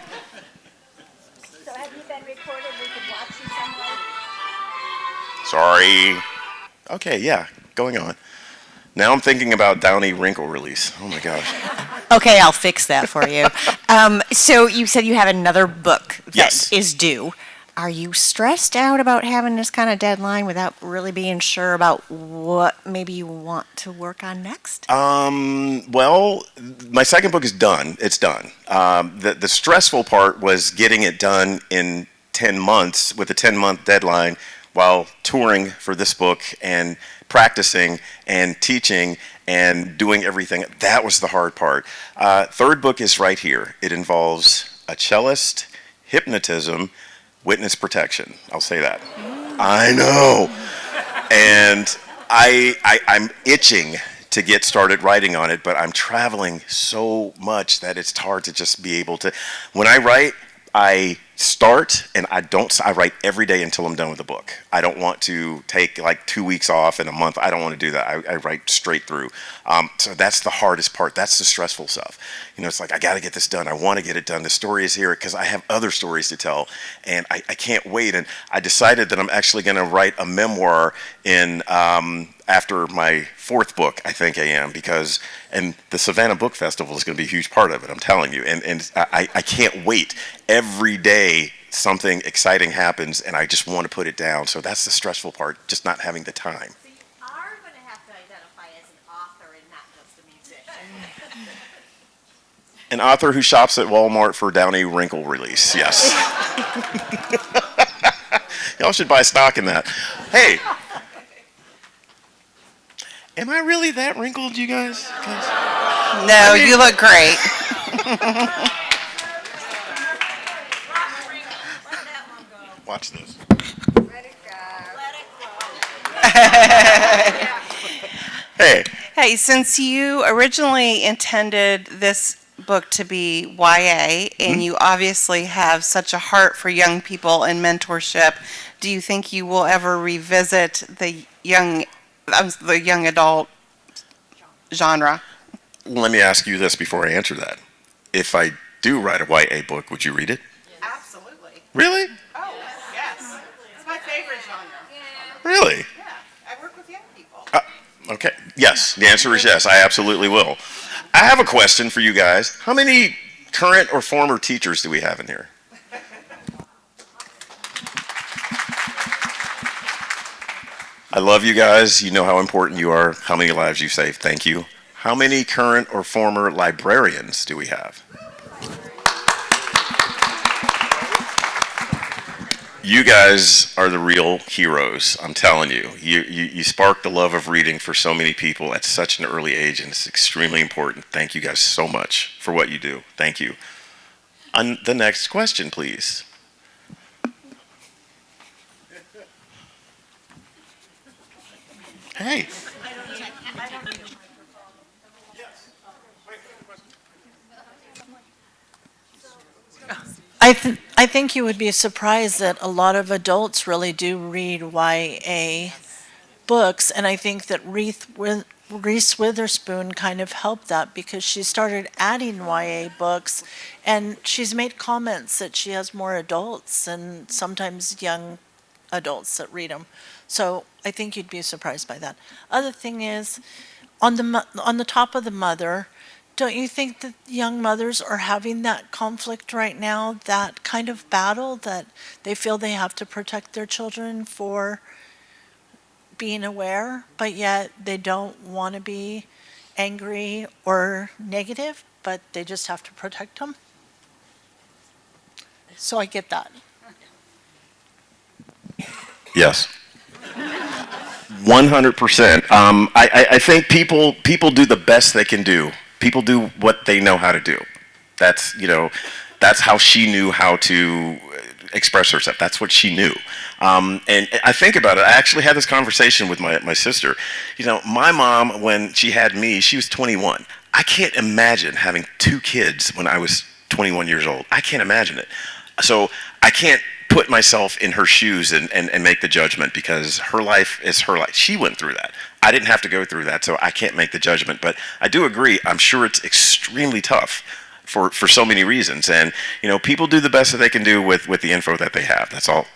So have you been recorded? We could watch you somewhere? Sorry. Okay, yeah, going on. Now I'm thinking about Downy Wrinkle release. Oh my gosh. Okay, I'll fix that for you. So you said you have another book that Yes. is due. Are you stressed out about having this kind of deadline without really being sure about what maybe you want to work on next? Well, my second book is done. It's done. The stressful part was getting it done in 10 months with a 10-month deadline while touring for this book and practicing and teaching and doing everything. That was the hard part. Third book is right here. It involves a cellist, hypnotism, witness protection. I'll say that. I know. And I'm itching to get started writing on it, but I'm traveling so much that it's hard to just be able to. When I write, I start and I write every day until I'm done with the book. I don't want to take like 2 weeks off in a month. I don't want to do that. I write straight through. So that's the hardest part. That's the stressful stuff. You know, it's like, I got to get this done. I want to get it done. The story is here because I have other stories to tell and I can't wait. And I decided that I'm actually going to write a memoir in, after my fourth book, I think I am, and the Savannah Book Festival is going to be a huge part of it, I'm telling you. And I can't wait. Every day something exciting happens and I just want to put it down. So that's the stressful part, just not having the time. So you are going to have to identify as an author and not just a musician. An author who shops at Walmart for Downy Wrinkle release, yes. Y'all should buy stock in that. Hey. Am I really that wrinkled, you guys? No, you look great. Watch this. Hey. Hey, since you originally intended this book to be YA, and you obviously have such a heart for young people and mentorship, do you think you will ever revisit the young adult genre? Let me ask you this before I answer that. If I do write a YA book, would you read it? Absolutely. Really? Oh, yes. It's my favorite genre. Really? Yeah, I work with young people. Okay. Yes. The answer is yes. I absolutely will. I have a question for you guys. How many current or former teachers do we have in here? I love you guys. You know how important you are, how many lives you saved. Thank you. How many current or former librarians do we have? You guys are the real heroes, I'm telling you. You sparked the love of reading for so many people at such an early age, and it's extremely important. Thank you guys so much for what you do. Thank you. On the next question, please. Hey. I think you would be surprised that a lot of adults really do read YA books, and I think that Reese Witherspoon kind of helped that because she started adding YA books, and she's made comments that she has more adults and sometimes young adults that read them. So I think you'd be surprised by that. Other thing is, on the top of the mother, don't you think that young mothers are having that conflict right now, that kind of battle that they feel they have to protect their children for being aware, but yet they don't want to be angry or negative, but they just have to protect them? So I get that. Yes. 100%. I think people do the best they can do. People do what they know how to do. That's how she knew how to express herself. That's what she knew. And I think about it. I actually had this conversation with my sister. My mom, when she had me, she was 21. I can't imagine having 2 kids when I was 21 years old. I can't imagine it. So I can't put myself in her shoes and make the judgment, because her life is her life. She went through that. I didn't have to go through that, so I can't make the judgment. But I do agree. I'm sure it's extremely tough for so many reasons. And, people do the best that they can do with the info that they have. That's all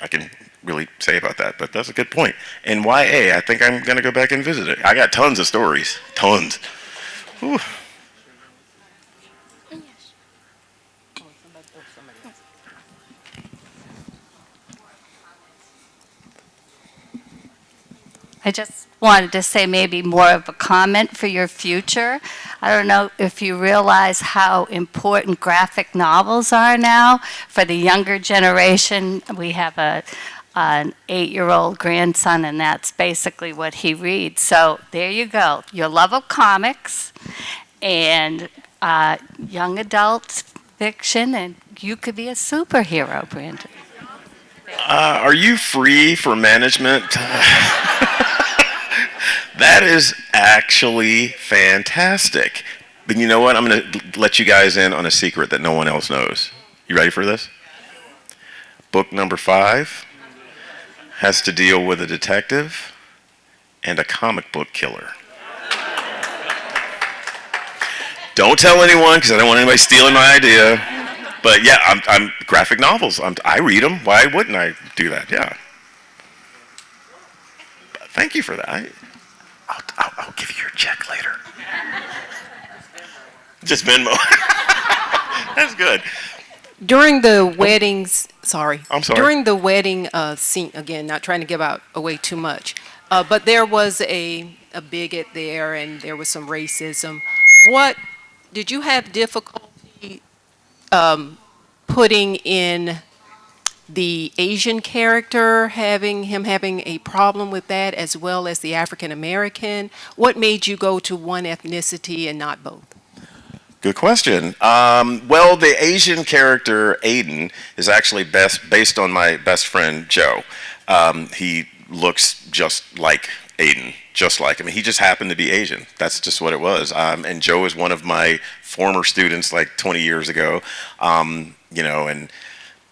I can really say about that. But that's a good point. And YA, I think I'm going to go back and visit it. I got tons of stories. Tons. Whew. I just wanted to say maybe more of a comment for your future. I don't know if you realize how important graphic novels are now for the younger generation. We have an 8-year-old grandson, and that's basically what he reads. So there you go. Your love of comics and young adult fiction, and you could be a superhero, Brandon. Are you free for management? That is actually fantastic. But you know what? I'm going to let you guys in on a secret that no one else knows. You ready for this? Book number 5 has to deal with a detective and a comic book killer. Don't tell anyone, because I don't want anybody stealing my idea. But yeah, I'm graphic novels. I read them. Why wouldn't I do that? Yeah. Thank you for that. I'll give you your check later. Just Venmo. That's good. During the weddings, sorry. I'm sorry. During the wedding scene, again, not trying to give away too much, but there was a bigot there, and there was some racism. What did you have difficulty putting in the Asian character, having a problem with that, as well as the African American? What made you go to one ethnicity and not both? Good question. Well, the Asian character, Aiden, is actually based on my best friend, Joe. He looks just like Aiden, just like him. He just happened to be Asian. That's just what it was. And Joe is one of my former students like 20 years ago, and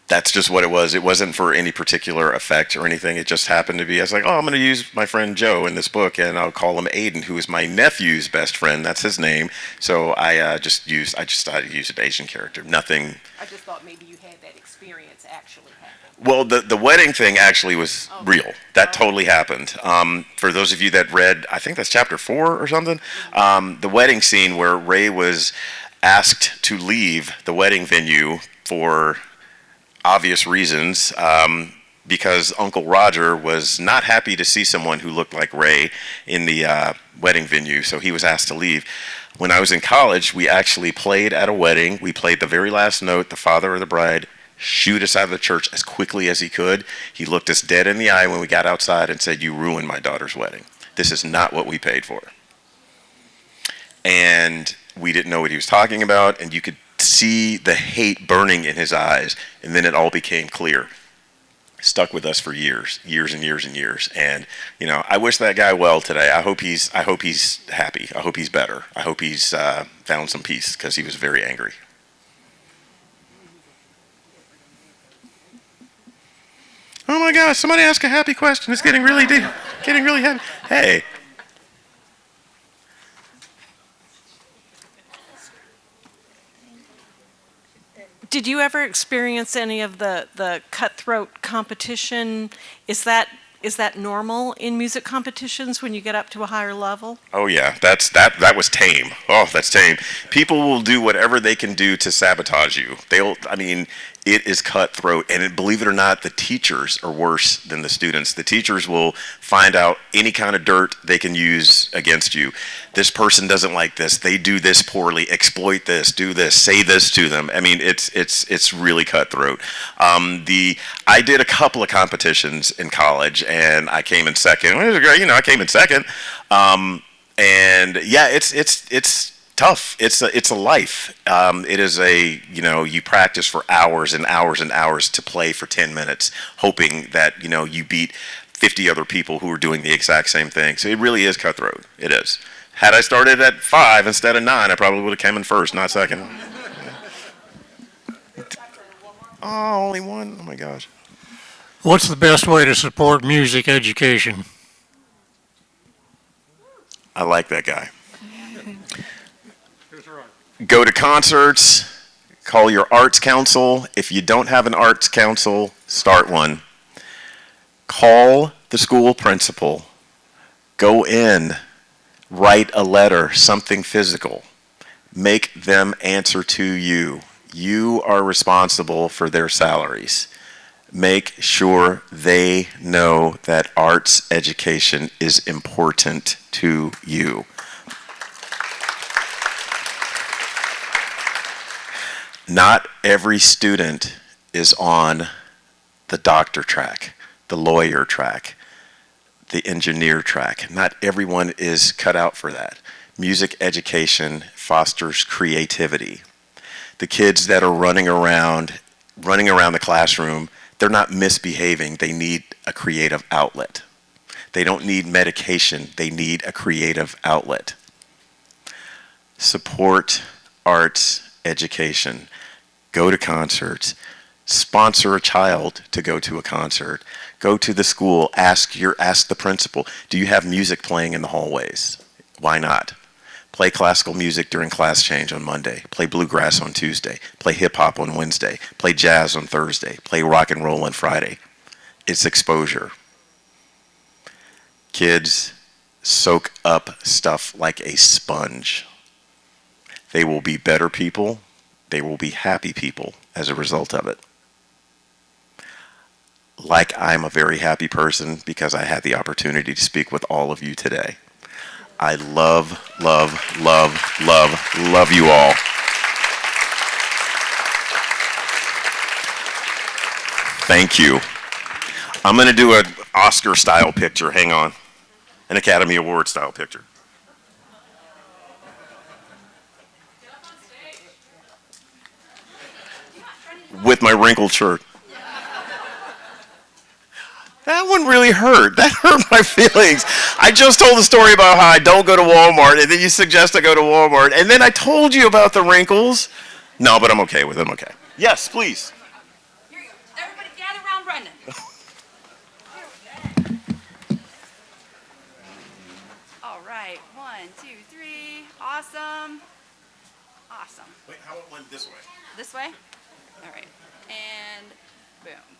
that's just what it was. It wasn't for any particular effect or anything. It just happened to be. I was like, I'm going to use my friend Joe in this book, and I'll call him Aiden, who is my nephew's best friend. That's his name. So I just decided to use an Asian character. Nothing. I just thought maybe you had that experience actually happen. Well, the wedding thing actually was real. That totally happened. For those of you that read, I think that's chapter 4 or something, the wedding scene where Ray was asked to leave the wedding venue for obvious reasons, because Uncle Roger was not happy to see someone who looked like Ray in the wedding venue, so he was asked to leave. When I was in college, we actually played at a wedding. We played the very last note. The father of the bride shooed us out of the church as quickly as he could. He looked us dead in the eye when we got outside and said, "You ruined my daughter's wedding. This is not what we paid for." And we didn't know what he was talking about, and you could see the hate burning in his eyes, and then it all became clear. Stuck with us for years and years and years. And I wish that guy well today. I hope he's happy. I hope he's better. I hope he's found some peace, because he was very angry. Oh my gosh! Somebody ask a happy question. It's getting really deep. Getting really heavy. Hey. Did you ever experience any of the cutthroat competition? Is that normal in music competitions when you get up to a higher level? Oh yeah, that was tame. Oh, that's tame. People will do whatever they can do to sabotage you. It is cutthroat, and believe it or not, the teachers are worse than the students. The teachers will find out any kind of dirt they can use against you. This person doesn't like this. They do this poorly. Exploit this. Do this. Say this to them. It's really cutthroat. I did a couple of competitions in college, and I came in second. It was great. I came in second. And yeah, it's tough. It's a life. It is you practice for hours and hours and hours to play for 10 minutes, hoping that, you beat 50 other people who are doing the exact same thing. So it really is cutthroat. It is. Had I started at 5 instead of 9, I probably would have come in first, not second. Oh, only one? Oh my gosh. What's the best way to support music education? I like that guy. Go to concerts, call your arts council. If you don't have an arts council, start one. Call the school principal. Go in, write a letter, something physical. Make them answer to you. You are responsible for their salaries. Make sure they know that arts education is important to you. Not every student is on the doctor track, the lawyer track, the engineer track. Not everyone is cut out for that. Music education fosters creativity. The kids that are running around the classroom, they're not misbehaving. They need a creative outlet. They don't need medication. They need a creative outlet. Support arts education. Go to concerts. Sponsor a child to go to a concert. Go to the school. Ask the principal, do you have music playing in the hallways? Why not? Play classical music during class change on Monday. Play bluegrass on Tuesday. Play hip hop on Wednesday. Play jazz on Thursday. Play rock and roll on Friday. It's exposure. Kids soak up stuff like a sponge. They will be better people. They will be happy people as a result of it. Like I'm a very happy person because I had the opportunity to speak with all of you today. I love, love, love, love, love you all. Thank you. I'm going to do an Oscar-style picture. Hang on. An Academy Award-style picture. With my wrinkled shirt. That one really hurt. That hurt my feelings. I just told the story about how I don't go to Walmart, and then you suggest I go to Walmart, and then I told you about the wrinkles. No, but I'm okay with it. I'm okay. Yes, please. Here you go. Everybody gather around Brendan. All right. 1, 2, 3. Awesome. Awesome. Wait, how about one this way? This way? All right. And boom.